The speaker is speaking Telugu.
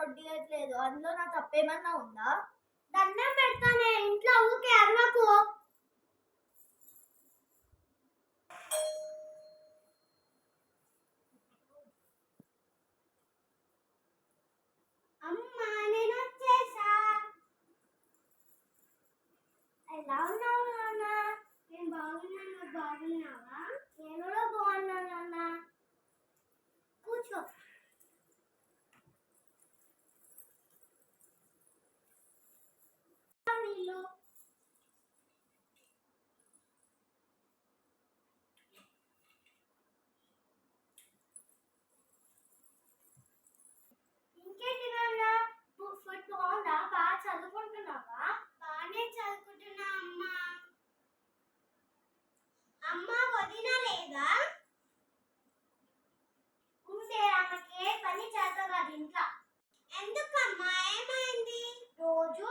వడ్డియట్లేదు, అందులో నా తప్పేమన్నా ఉందా? దండం పెడతానే, ఇంట్లో ఊకే అరవకు. అమ్మా నేను వచ్చేసా. ఎలా ఉన్నావు నాన్న? నేను బాగున్నాను, నువ్వు బాగున్నావా? నేను కూడా బాగున్నాను నాన్న. కూర్చో. నీళ్ళు. ఇంకేంటి నాన్న, ఫుడ్ బాగుందా? బాగా చదువుకుంటున్నావా? బాగానే చదువుకుంటున్నా అమ్మా. అమ్మ వదిన లేదా? ఉంటే ఆమెకి ఏ పని చేత కాదు ఇంట్లో. ఎందుకమ్మా, ఏమైంది? రోజు